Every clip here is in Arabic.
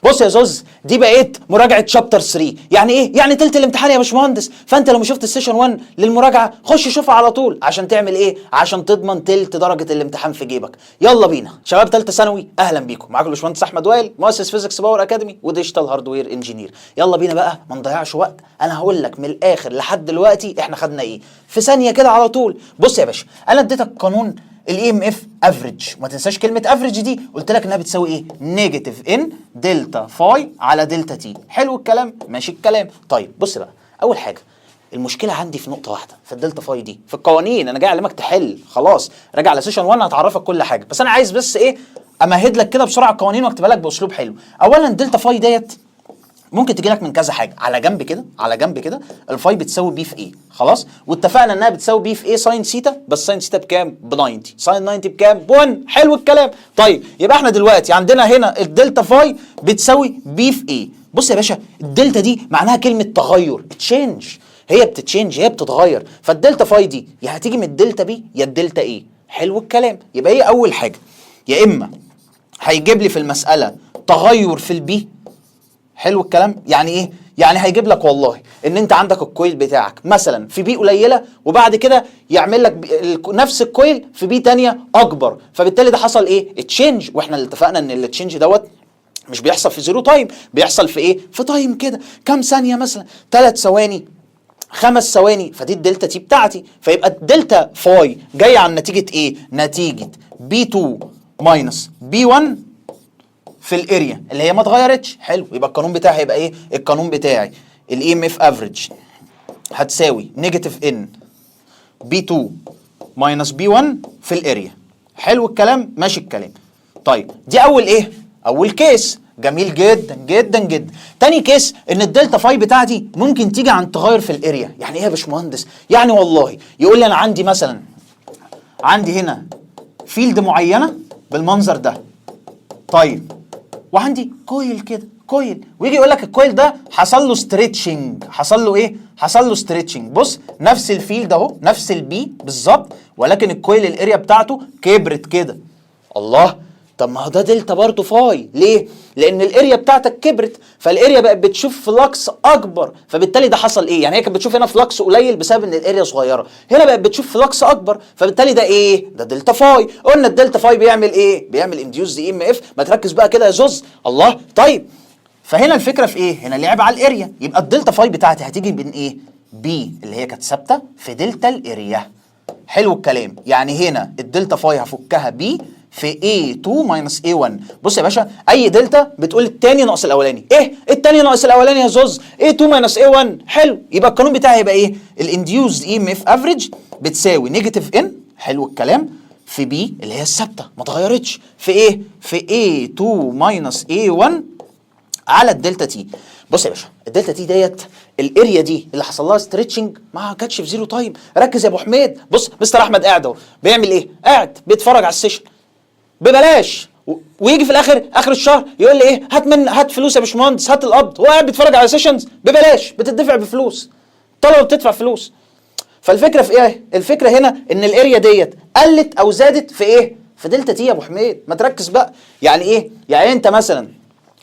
بص يا زوز، دي بقيت مراجعه شابتر 3. يعني ايه؟ يعني تلت الامتحان يا باشمهندس. فانت لو ما شفت السيشن 1 للمراجعه خش شوفها على طول عشان تعمل ايه؟ عشان تضمن تلت درجه الامتحان في جيبك. يلا بينا شباب ثالثه ثانوي، اهلا بيكم. معاكم الباشمهندس احمد وائل، مؤسس فيزيكس باور اكاديمي وديجيتال هاردوير انجينير. يلا بينا بقى ما نضيعش وقت. انا هقول لك من الاخر لحد دلوقتي احنا خدنا ايه في ثانيه كده على طول. بص يا باشا، انا اديتك قانون الاي ام اف افريج، وما تنساش كلمه افريج دي، قلت لك انها بتساوي ايه؟ نيجاتيف ان دلتا فاي على دلتا تي. حلو الكلام؟ ماشي الكلام. طيب بص بقى، اول حاجه المشكله عندي في نقطه واحده في الدلتا فاي دي، في القوانين. انا جاي اعلمك تحل، خلاص راجع على سيشن 1 هتعرفك كل حاجه، بس انا عايز بس ايه، امهد لك كده بسرعه القوانين واكتبها لك باسلوب حلو. اولا دلتا فاي ديت ممكن تجي لك من كذا حاجه. على جنب كده، على جنب كده الفاي بتساوي بي في ايه، خلاص، واتفقنا انها بتساوي بي في ايه ساين سيتا، بس ساين سيتا بكام؟ ب 90. ساين 90 بكام؟ ب 1. حلو الكلام. طيب يبقى احنا دلوقتي عندنا هنا الدلتا فاي بتساوي بي في ايه. بص يا باشا، الدلتا دي معناها كلمه تغير، تشينج. هي بتتشينج، هي بتتغير. فالدلتا فاي دي يا هتيجي من الدلتا بي يا الدلتا ايه. حلو الكلام. يبقى هي اول حاجه يا اما هيجيب لي في المساله تغير في البي. حلو الكلام. يعني ايه؟ يعني هيجيب لك والله ان انت عندك الكويل بتاعك مثلا في بي قليله، وبعد كده يعمل لك نفس الكويل في بي تانية اكبر، فبالتالي ده حصل ايه؟ تشينج. واحنا اللي اتفقنا ان التشينج دوت مش بيحصل في زيرو تايم، بيحصل في ايه؟ في تايم كده كام ثانيه، مثلا 3 ثواني 5 ثواني. فدي الدلتا تي بتاعتي. فيبقى الدلتا فاي جايه عن نتيجه ايه؟ نتيجه بي 2 ماينس بي 1 في الاريا اللي هي ما اتغيرتش. حلو. يبقى القانون بتاعي هيبقى ايه؟ القانون بتاعي الاي ام اف افريج هتساوي نيجاتيف ان بي 2 ماينس بي 1 في الاريا. حلو الكلام؟ ماشي الكلام. طيب دي اول ايه؟ اول كيس. جميل جدا جدا جدا. تاني كيس ان الدلتا فاي بتاعتي ممكن تيجي عن تغير في الاريا. يعني ايه يا باشمهندس؟ يعني والله يقول لي انا عندي مثلا، عندي هنا فيلد معينه بالمنظر ده. طيب وعندي كويل كده، كويل، ويجي يقول لك الكويل ده حصل له ستريتشنج. حصل له ايه؟ حصل له ستريتشنج. بص نفس الفيلد اهو، نفس البي بالظبط، ولكن الكويل الاريا بتاعته كبرت كده. الله، طب ما هو ده دلتا برضه فاي. ليه؟ لان الاريا بتاعتك كبرت، فالاريا بقت بتشوف فلكس اكبر، فبالتالي ده حصل ايه؟ يعني هي كانت بتشوف هنا فلكس قليل بسبب ان الاريا صغيره، هنا بقت بتشوف فلكس اكبر، فبالتالي ده ايه؟ ده دلتا فاي. قلنا الدلتا فاي بيعمل ايه؟ بيعمل انديوس دي ام اف. ما تركز بقى كده يا زوز. الله. طيب فهنا الفكره في ايه؟ هنا لعب على الاريا. يبقى الدلتا فاي بتاعتي هتيجي بين ايه؟ بي اللي هي كانت ثابته في دلتا الاريا. حلو الكلام. يعني هنا الدلتا فاي هفكها بي في A2 ماينس A1. بص يا باشا، اي دلتا بتقول التاني ناقص الاولاني. ايه التاني ناقص الاولاني يا زوز؟ A2 ماينس A1. حلو. يبقى القانون بتاعي هيبقى ايه؟ الانديوزد اي ام اف افريج بتساوي نيجاتيف ان، حلو الكلام، في بي اللي هي الثابته ما اتغيرتش، في ايه؟ في A2 ماينس A1 على الدلتا تي. بص يا باشا، الدلتا تي ديت الاريا دي اللي حصل لها ستريتشنج ما كانتش في زيرو تايم. ركز يا ابو حميد. بص مستر احمد قاعد اهو بيعمل ايه؟ قاعد بيتفرج على السيشن ببلاش، ويجي في الاخر اخر الشهر يقول لي ايه؟ هات فلوس يا باشمهندس، هات القبض. هو قاعد بيتفرج على سيشنز ببلاش، بتدفع بفلوس، طلبه بتدفع فلوس. فالفكره في ايه؟ الفكره هنا ان الاريا ديت قلت او زادت في ايه؟ في دلتا تي يا ابو حميد. ما تركز بقى. يعني ايه؟ يعني انت مثلا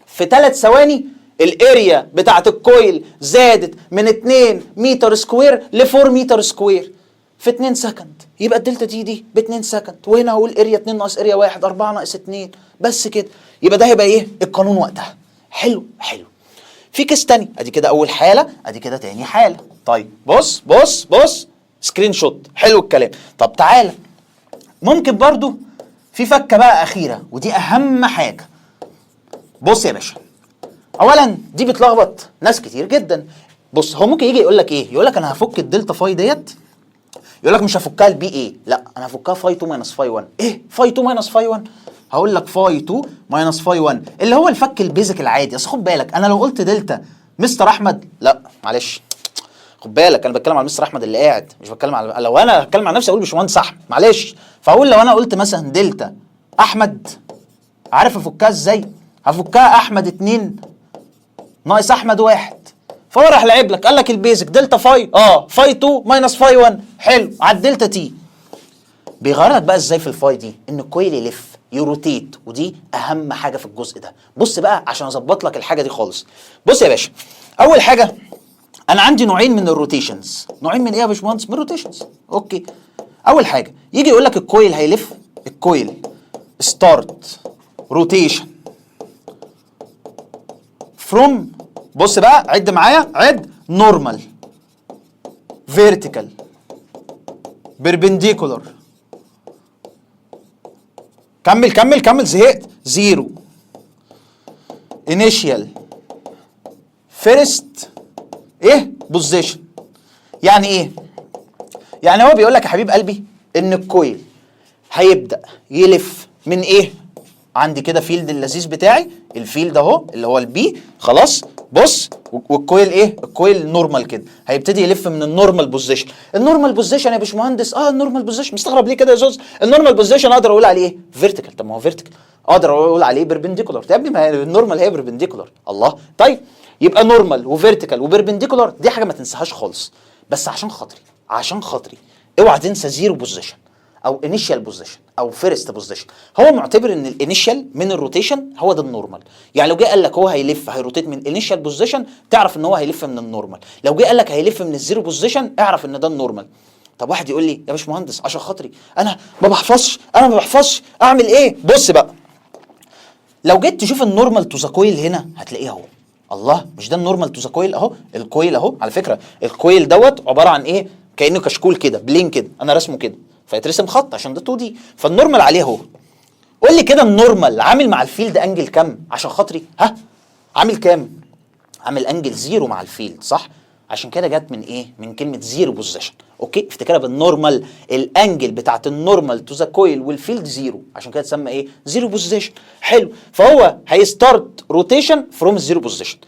في 3 ثواني الاريا بتاعت الكويل زادت من 2 متر سكوير ل 4 متر سكوير في 2 سكند. يبقى الدلتا تي دي ب 2 سكند. وهنا هقول اريا 2 ناقص اريا 1، 4 ناقص 2، بس كده. يبقى ده هيبقى ايه؟ القانون وقتها. حلو حلو. في كيس تاني، ادي كده اول حاله، ادي كده تاني حاله. طيب بص بص بص، سكرين شوت. حلو الكلام. طب تعالى، ممكن برضو في فكه بقى اخيره، ودي اهم حاجه. بص يا باشا، اولا دي بتلخبط ناس كتير جدا. بص هو ممكن يجي يقول لك ايه؟ يقول لك انا هفك الدلتا فاي ديت، يقول لك مش هفكها البي ايه، لا انا هفكها فاي 2 ماينس فاي 1. ايه فاي 2 ماينس فاي 1؟ هقول لك فاي 2 ماينس فاي 1 اللي هو الفك البيزك العادي. اصل خد بالك، انا لو قلت دلتا مستر احمد، لا معلش خد بالك، انا بتكلم على مستر احمد اللي قاعد، مش بتكلم على، لو انا هتكلم عن نفسي اقول باشمهندس احمد، معلش. فاقول لو انا قلت مثلا دلتا احمد، عارف افكها ازاي؟ هفكها احمد 2 ناقص احمد 1. فهو راح لعب لك قال لك البيزك دلتا فاي فاي 2 ماينس فاي 1. حلو. على الدلتا تي بيغير لك بقى ازاي في الفاي دي؟ ان الكويل يلف يروتيت، ودي اهم حاجه في الجزء ده. بص بقى عشان اظبط لك الحاجه دي خالص. بص يا باشا، اول حاجه انا عندي نوعين من الروتيشنز. نوعين من ايه يا باشمهندس؟ من الروتيشنز. اوكي، اول حاجه يجي يقول لك الكويل هيلف، الكويل ستارت روتيشن فروم، بص بقى عد معايا، عد، نورمال، فيرتيكال، بيربنديكولار، كمل كمل كمل، زهقت، زيرو، انيشيال، فيرست ايه بوزيشن. يعني ايه؟ يعني هو بيقول لك يا حبيب قلبي ان الكويل هيبدا يلف من ايه؟ عندي كده فيلد اللذيذ بتاعي، الفيلد اهو اللي هو البي، خلاص. بص، والكويل ايه؟ الكويل نورمال كده، هيبتدي يلف من النورمال بوزيشن. النورمال بوزيشن يا باشمهندس، النورمال بوزيشن، مستغرب ليه كده يا زوز؟ النورمال بوزيشن اقدر اقول عليه ايه؟ فيرتيكال. طب ما هو فيرتيكال. اقدر اقول عليه بيربنديكولار. يا ابني ما هي النورمال هي بيربنديكولار. الله، طيب يبقى نورمال وفيرتيكال وبيربنديكولار، دي حاجه ما تنساهاش خالص. بس عشان خاطري، عشان خاطري اوعى تنسى زيرو بوزيشن او انيشال بوزيشن او فيرست بوزيشن. هو معتبر ان الانيشال من الروتيشن هو ده النورمال. يعني لو جه قال لك هو هيلف هيروتيت من الانيشال بوزيشن، تعرف ان هو هيلف من النورمال. لو جه قال لك هيلف من الزيرو بوزيشن، اعرف ان ده النورمال. طب واحد يقول لي يا باشمهندس عشان خاطري انا ما بحفظش، اعمل ايه؟ بص بقى، لو جيت تشوف النورمال تو ذا كويل هنا هتلاقيه اهو. الله، مش ده النورمال تو ذا كويل اهو؟ الكويل اهو. على فكره الكويل دوت عباره عن ايه؟ كانه كشكول كده، بلين كده، انا رسمه كده فيترسم خط عشان ده 2 دي، فالنورمال عليه اهو. قول لي كده النورمال عامل مع الفيلد انجل كام عشان خاطري؟ ها، عامل كام؟ عامل انجل زيرو مع الفيلد، صح؟ عشان كده جت من ايه؟ من كلمه زيرو بوزيشن. اوكي، افتكرها بالنورمال، الانجل بتاعت النورمال تو ذا كويل والفيلد زيرو، عشان كده تسمى ايه؟ زيرو بوزيشن. حلو، فهو هيستارت روتيشن فروم الزيرو بوزيشن.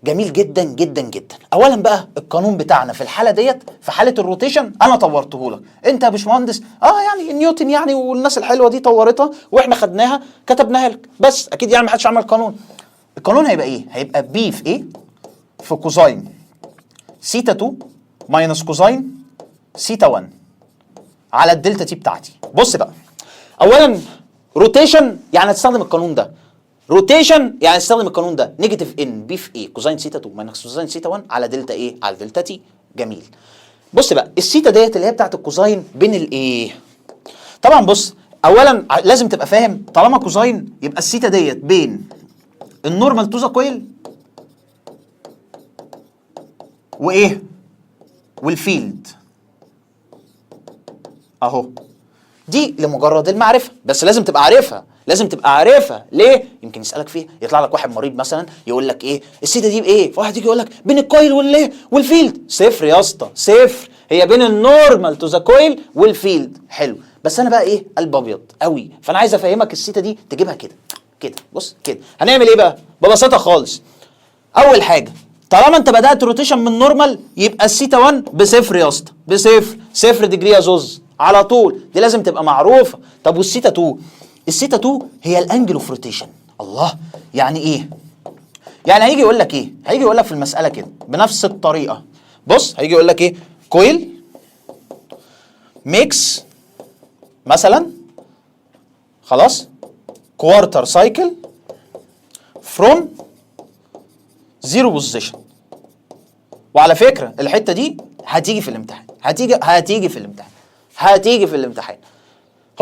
جميل جدا جدا جدا. اولا بقى القانون بتاعنا في الحاله ديت، في حاله الروتيشن انا طورته لك. انت يا باشمهندس يعني نيوتن يعني والناس الحلوه دي طورتها واحنا خدناها كتبناها لك، بس اكيد يعني ما حدش عمل قانون. القانون هيبقى ايه؟ هيبقى بي في ايه؟ في كوزاين سيتا 2 ماينس كوزاين سيتا 1 على الدلتا تي بتاعتي. بص بقى، اولا روتيشن يعني هتستخدم القانون ده، روتيشن يعني استخدم القانون ده، نيجاتيف ان بي في ايه كوزين سيتا 2 ماينس كوزين سيتا 1 على دلتا ايه؟ على دلتا تي. جميل. بص بقى، السيتا ديت اللي هي بتاعت الكوزين بين الايه؟ طبعا بص، اولا لازم تبقى فاهم طالما كوزين يبقى السيتا ديت بين النورمال تو ذا كويل وايه؟ والفيلد اهو. دي لمجرد المعرفه، بس لازم تبقى عارفها، لازم تبقى عارفها. ليه؟ يمكن يسالك فيها، يطلع لك واحد مريض مثلا يقول لك ايه السيتا دي بايه؟ فواحد يجي يقول لك بين الكويل والايه؟ والفيلد. صفر يا اسطى، صفر، هي بين النورمال تو ذا كويل والفيلد. حلو، بس انا بقى ايه؟ قلب ابيض قوي، فانا عايز افهمك السيتا دي تجيبها كده كده. بص كده، هنعمل ايه بقى؟ ببساطه خالص، اول حاجه طالما انت بدات روتيشن من نورمال يبقى السيتا 1 بصفر يا اسطى، بصفر، صفر ديجري يا زوز على طول، دي لازم تبقى معروفه. طب والسيتا 2؟ السيتا 2 هي الانجل اوف روتيشن. الله، يعني ايه؟ يعني هيجي يقول لك ايه؟ هيجي يقول لك في المساله كده بنفس الطريقه. بص، هيجي يقول لك ايه؟ كويل ميكس مثلا، خلاص، كوارتر سايكل فروم زيرو بوزيشن. وعلى فكره الحته دي هتيجي في الامتحان، هتيجي في الامتحان.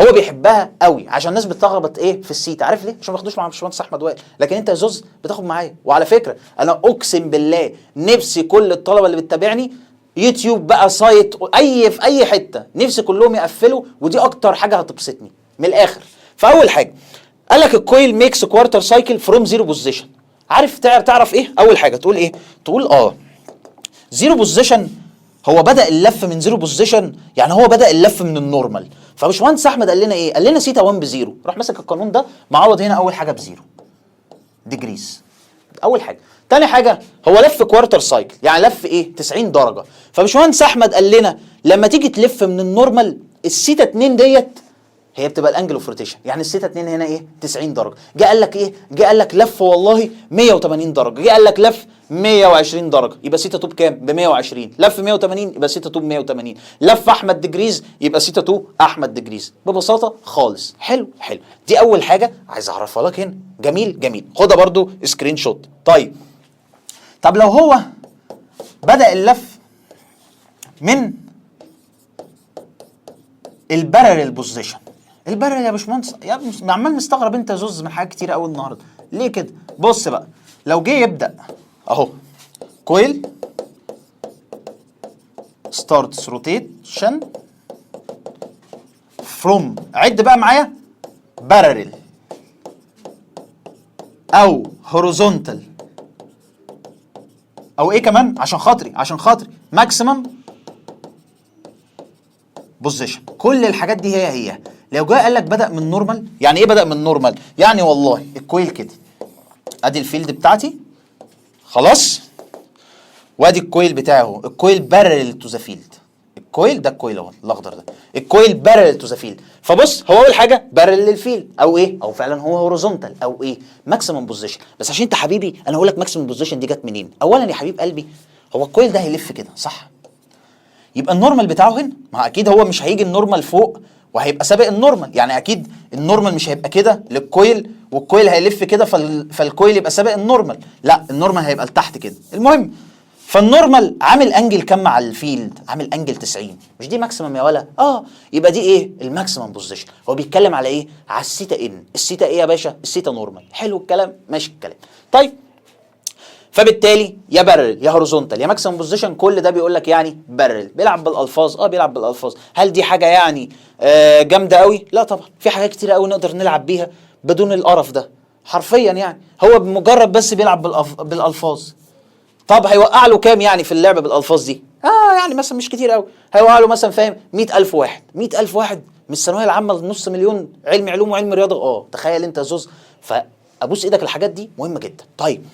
هو بيحبها قوي عشان الناس بتلخبط ايه في السيتا. عارف ليه؟ عشان ما بياخدوش مع الباشمهندس احمد وائل، لكن انت يا زوز بتاخد معايا. وعلى فكره انا اقسم بالله نفسي كل الطلبه اللي بتتابعني يوتيوب بقى، سايت، في اي حته، نفسي كلهم يقفلوا، ودي اكتر حاجه هتبسطني من الاخر. فاول حاجه قال لك الكويل ميكس كوارتر سايكل فروم زيرو بوزيشن. عارف تعرف ايه؟ اول حاجه تقول ايه؟ تقول زيرو بوزيشن هو بدأ اللف من زيرو بوزيشن، يعني هو بدأ اللف من النورمال. فباشمهندس احمد قال لنا ايه؟ قال لنا سيتا 1 بزيرو، راح ماسك القانون ده معوض هنا اول حاجه بزيرو ديجريز، اول حاجه. تاني حاجه هو لف كوارتر سايكل، يعني لف ايه؟ 90 درجه. فباشمهندس احمد قال لنا لما تيجي تلف من النورمال السيتا 2 ديت هي بتبقى الانجل اوف روتيشن، يعني الثيتا 2 هنا ايه 90 درجه. جه قال لك ايه؟ جه قال لك لف والله 180 درجه، جه قال لك لف 120 درجه، يبقى ثيتا 2 بكام؟ ب 120. لف 180 يبقى ثيتا 2 ب 180. لف احمد ديجريز يبقى ثيتا 2 احمد ديجريز. ببساطه خالص. حلو حلو، دي اول حاجه عايز اعرفها لك هنا. جميل جميل، خدها برضو سكرين شوت. طب لو هو بدأ اللف من البارلل بوزيشن. البارلل يا باشمهندس يا عمال مستغرب انت يا زوز من حاجات كتير قوي النهارده ليه كده؟ بص بقى، لو جه يبدا اهو كويل ستارتس روتيشن فروم، عد بقى معايا، بارلل او هوريزونتال او ايه كمان عشان خاطري ماكسيمم بوزيشن. كل الحاجات دي هي لو جه قال لك بدأ من نورمال، يعني ايه بدأ من نورمال؟ يعني والله الكويل كده، ادي الفيلد بتاعتي خلاص، وادي الكويل بتاعي اهو، الكويل بارلل تو ذا فيلد. الكويل ده الكويل اهو الاخضر ده، الكويل بارلل تو ذا فيلد. فبص هو اول حاجه بارلل للفيلد او ايه؟ او فعلا هو هوريزونتال او ايه؟ ماكسيمم بوزيشن. بس عشان انت حبيبي انا هقول لك ماكسيمم بوزيشن دي جت منين؟ اولا يا حبيب قلبي هو الكويل ده هيلف كده صح؟ يبقى النورمال بتاعه هنا، ما اكيد هو مش هيجي النورمال فوق وهيبقى سابق النورمال، يعني اكيد النورمال مش هيبقى كده للكويل والكويل هيلف كده فالكويل يبقى سابق النورمال، لا النورمال هيبقى لتحت كده. المهم فالنورمال عامل انجل كام مع الفيلد؟ عامل انجل 90. مش دي ماكسيمم يا ولا؟ يبقى دي ايه؟ الماكسيمم بوزيشن. هو بيتكلم على ايه؟ على الثيتا ان. الثيتا ايه يا باشا؟ الثيتا نورمال. حلو الكلام، ماشي الكلام. طيب فبالتالي يا بارل يا هوريزونتال يا ماكسيمم بوزيشن، كل ده بيقول لك يعني بارل. بيلعب بالالفاظ، بيلعب بالالفاظ. هل دي حاجه يعني جامده قوي؟ لا طبعا، في حاجات كتير قوي نقدر نلعب بيها بدون القرف ده حرفيا، يعني هو بمجرد بس بيلعب بالالفاظ. طب هيوقع له كام يعني في اللعبه بالالفاظ دي؟ يعني مثلا مش كتير قوي، هيوقع له مثلا فاهم 100,000 واحد. 100,000 واحد من الثانويه العامه لنص مليون علم وعلم رياضه. تخيل انت يا زوز. فابوس ايدك، الحاجات دي مهمه جدا. طيب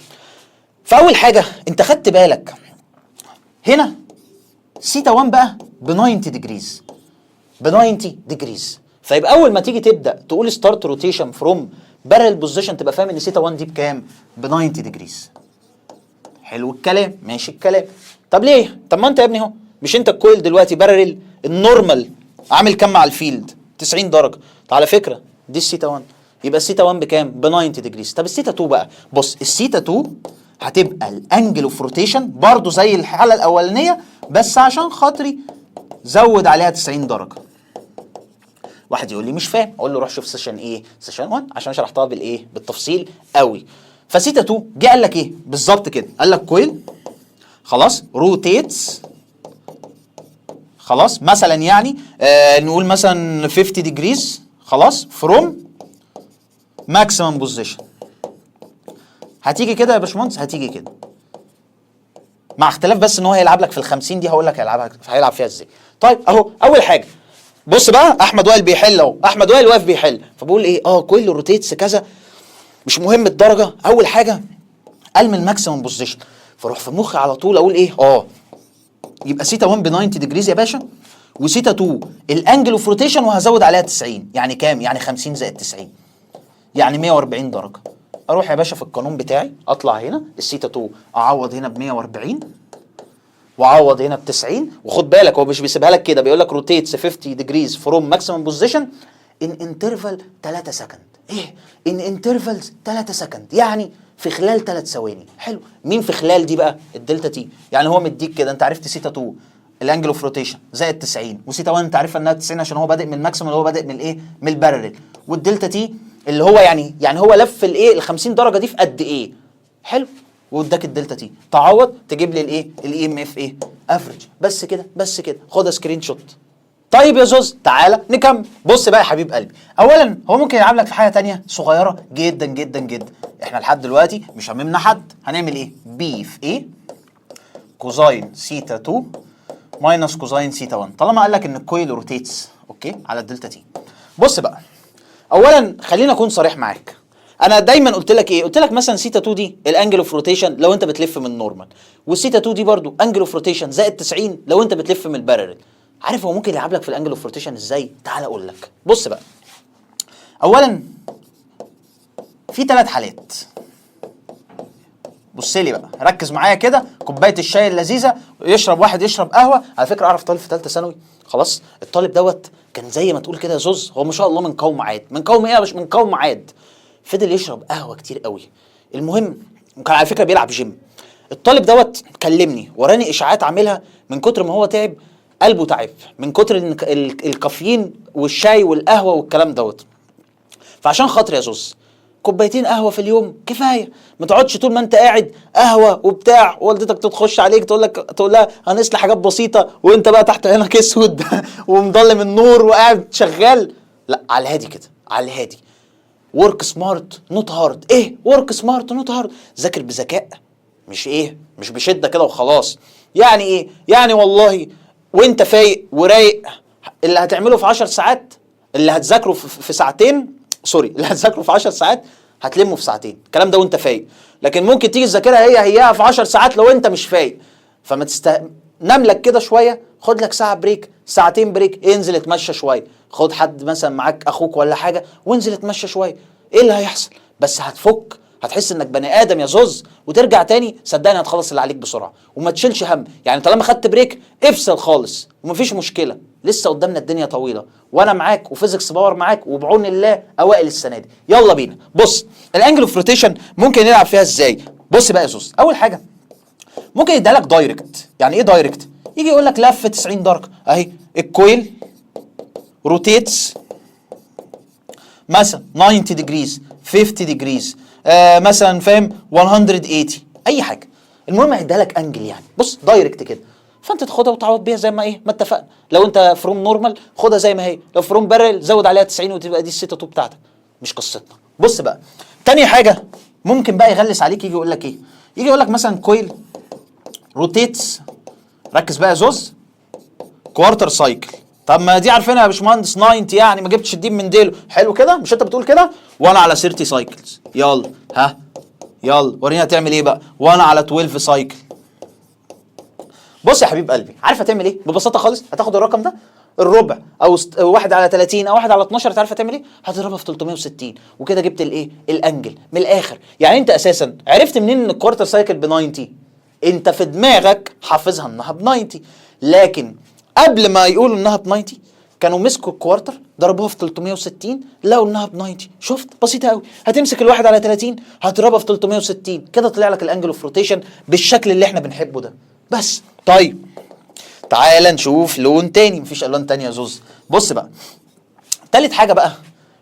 فاول حاجه انت خدت بالك هنا سيتا 1 بقى ب 90 ديجريز، ب 90 ديجريز. فيبقى اول ما تيجي تبدا تقول ستارت روتيشن فروم بارل بوزيشن تبقى فاهم ان سيتا 1 دي بكام؟ ب 90 ديجريز. حلو الكلام، ماشي الكلام. طب ليه؟ طب ما انت يا ابني اهو، مش انت الكويل دلوقتي بارل النورمال عامل كام مع الفيلد؟ 90 درجه. على فكره دي السيتا 1، يبقى السيتا 1 بكام؟ ب 90 ديجريز. طب السيتا 2 بقى، بص السيتا 2 هتبقى الانجل اوف روتيشن برضه زي الحاله الاولانيه، بس عشان خاطري زود عليها 90 درجه. واحد يقول لي مش فاهم، اقول له روح شوف سيشن ايه؟ سيشن 1 عشان شرحتها بالايه؟ بالتفصيل قوي. فسيتا 2 جه قال لك ايه؟ بالظبط كده، قال لك كويل خلاص روتيتس خلاص مثلا يعني نقول مثلا 50 ديجريز خلاص فروم ماكسيمم بوزيشن. هتيجي كده يا باشمهندس، هتيجي كده مع اختلاف بس ان هو هيلعب لك في ال50 دي، هقول لك هيلعب فيها ازاي. طيب اهو اول حاجه بص بقى، احمد وائل بيحل اهو، احمد وائل واقف بيحل، فبقول ايه؟ كل روتيتس كذا، مش مهم الدرجه. اول حاجه قال من الماكسيمم بوزيشن، فاروح في مخي على طول اقول ايه؟ يبقى سيتا 1 ب 90 ديجريز يا باشا، وسيتا 2 الانجل اوف روتيشن وهزود عليها 90، يعني كام؟ يعني 50 زائد 90، يعني 140 درجه. اروح يا باشا في القانون بتاعي، اطلع هنا السيتا 2 اعوض هنا ب 140 واعوض هنا ب 90، وخد بالك هو مش بيسيبها لك كده، بيقول لك روتيتس 50 ديجريز فروم ماكسيمم بوزيشن ان انترفال 3 سكند. ايه؟ ان انترفالز 3 سكند، يعني في خلال 3 ثواني. حلو. مين في خلال دي بقى؟ الدلتا تي. يعني هو مديك كده، انت عرفت سيتا 2 الانجل اوف روتيشن زائد 90، وسيتا 1 انت عارفها انها 90 عشان هو بادئ من الماكسيمم اللي هو بادئ من الايه؟ من البارلل، والدلتا تي اللي هو يعني هو لف الايه؟ ال 50 درجه دي في قد ايه؟ حلو. واداك الدلتا تي، تعوض تجيب لي الايه؟ الاي ام اف ايه؟ افريج. بس كده بس كده، خدها سكرين شوت. طيب يا زوز تعالى نكمل. بص بقى يا حبيب قلبي، اولا هو ممكن يلعب لك في حاجه ثانيه صغيره جدا جدا جدا. احنا لحد دلوقتي مش هممنا حد، هنعمل ايه؟ بي في ايه كوزاين سيتا 2 ماينس كوزاين سيتا 1، طالما قال لك ان الكويل روتيتس اوكي على الدلتا تي. بص بقى، اولا خلينا اكون صريح معاك، انا دايما قلت لك ايه؟ قلت لك مثلا سيتا 2 دي الانجل اوف روتيشن لو انت بتلف من النورمال، والسيتا 2 دي برضو انجل اوف روتيشن زائد 90 لو انت بتلف من البارلل. عارف هو ممكن يلعب لك في الانجل اوف روتيشن ازاي؟ تعال اقول لك. بص بقى، اولا في 3 حالات. بص لي بقى، ركز معايا كده، كوبايه الشاي اللذيذه، يشرب واحد يشرب قهوه. على فكره اعرف طالب في ثالثه ثانوي، خلاص الطالب دوت كان زي ما تقول كده يا زوز، هو ما شاء الله من قوم عاد. من قوم ايه يا باشا؟ من قوم عاد. فضل يشرب قهوه كتير قوي. المهم كان على فكره بيلعب جيم. الطالب دوت كلمني وراني اشاعات عاملها من كتر ما هو تعب، قلبه تعب من كتر الكافيين والشاي والقهوه والكلام دوت. فعشان خاطر يا زوز، كوبايتين قهوه في اليوم كفايه. ما تقعدش طول ما انت قاعد قهوه وبتاع، والدتك تخش عليك تقول لها هنصلح حاجات بسيطه، وانت بقى تحت عينك اسود ومضلم النور وقاعد شغال. لا، على الهادي كده، على الهادي. ورك سمارت نوت هارد. ايه ورك سمارت نوت هارد؟ ذاكر بذكاء، مش بشده كده وخلاص. يعني ايه؟ يعني والله وانت فايق ورايق، اللي هتعمله في 10 ساعات، اللي هتذاكره في ساعتين، سوري، اللي هتذاكره في 10 ساعات هتلمه في ساعتين. الكلام ده وانت فايق، لكن ممكن تيجي تذاكرها هي في 10 ساعات لو انت مش فايق. فما نام لك كده شويه، خد لك ساعه بريك، ساعتين بريك، انزل اتمشى شويه، خد حد مثلا معاك اخوك ولا حاجه وانزل اتمشى شويه. ايه اللي هيحصل؟ بس هتفك، هتحس انك بني ادم يا زوز، وترجع تاني صدقني هتخلص اللي عليك بسرعه. وما تشيلش هم، يعني طالما خدت بريك افصل خالص ومفيش مشكله. لسه قدامنا الدنيا طويله، وانا معاك وفيزيكس باور معاك، وبعون الله اوائل السنه دي. يلا بينا. بص الانجل اوف روتيشن ممكن نلعب فيها ازاي؟ بص بقى يا زوز، اول حاجه ممكن يديها لك دايركت. يعني ايه دايركت؟ يجي يقول لك لف 90 درجه اهي، الكويل روتيتس مثلا 90 ديجريز 50 ديجريز مثلا، فاهم، 180، اي حاجه. المهم هيديها لك انجل، يعني بص دايركت كده، فانت تاخدها وتعوض بيها زي ما ايه ما اتفقنا. لو انت فروم نورمال خدها زي ما هي، لو فروم بارل زود عليها 90 وتبقى دي السيتا 2 بتاعتك. مش قصتنا. بص بقى تاني حاجه ممكن بقى يغلس عليك، يجي يقول لك ايه؟ يجي يقول لك مثلا كويل روتيتس، ركز بقى يا زوز، كوارتر سايكل. طب ما دي عارفينها يا باشمهندس 90، يعني ما جبتش الدين من ديله. حلو كده، مش انت بتقول كده؟ وانا على 30 سايكلز. يلا ها، يلا ورينا هتعمل ايه بقى. وانا على 12 سايكل. بص يا حبيب قلبي، عارف هتعمل ايه؟ ببساطه خالص هتاخد الرقم ده الربع او 1 على 30 او 1 على 12، تعرف هتعمل ايه؟ هتضربها في 360 وكده جبت الايه؟ الانجل من الاخر. يعني انت اساسا عرفت منين ان الكوارتر سايكل ب 90؟ انت في دماغك حافظها انها ب 90، لكن قبل ما يقولوا انها ب 90 كانوا مسكوا الكوارتر ضربوها في 360 لقوا انها ب 90. شفت؟ بسيطه قوي. هتمسك الواحد على 30 هتضربها في 360، كده طلع لك الانجل اوف روتيشن بالشكل اللي احنا بنحبه ده. بس طيب تعال نشوف لون تاني. مفيش الوان تانية يا زوز. بص بقى تالت حاجه بقى،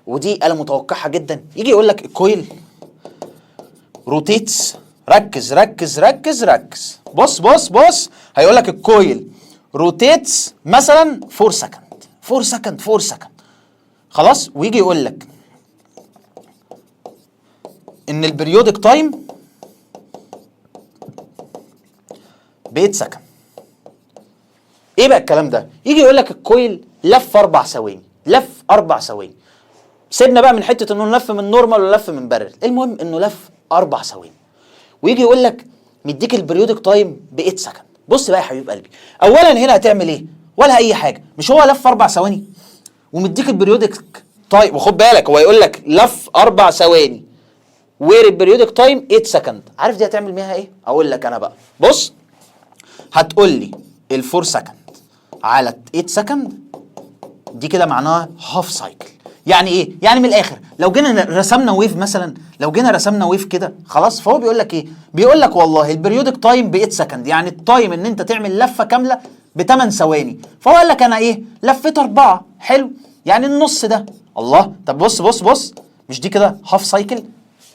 ودي انا متوقعها جدا، يجي يقول لك الكويل روتيتس، ركز ركز ركز ركز، بص هيقول لك الكويل روتيتس مثلا 4 سكند 4 سكند خلاص. ويجي يقول لك ان البريودك تايم ب 8 سكند. ايه بقى الكلام ده؟ يجي يقول لك الكويل لف 4 ثواني، لف 4 ثواني. سيبنا بقى من حته انه لف من نورمال ولا لف من بارل، المهم انه لف 4 ثواني. ويجي يقول لك مديك البريودك تايم ب 8 سكند. بص بقى يا حبيب قلبي، اولا هنا هتعمل ايه؟ ولا اي حاجه. مش هو لف 4 ثواني ومديك البريودك تايم، وخد بالك هو يقول لك لف 4 ثواني وير البريودك تايم 8 سكند. عارف دي هتعمل بيها ايه؟ اقول لك انا بقى. بص هتقول لي ال 4 سكند على 8 سكند دي كده معناها هاف سايكل. يعني ايه؟ يعني من الاخر لو جينا رسمنا ويف مثلا، لو جينا رسمنا ويف كده خلاص، فهو بيقول لك ايه؟ بيقول لك والله البريودك تايم ب 8 سكند، يعني التايم ان انت تعمل لفه كامله ب 8 ثواني. فهو قال لك انا ايه؟ لفيت 4. حلو، يعني النص ده. الله، طب بص مش دي كده هاف سايكل؟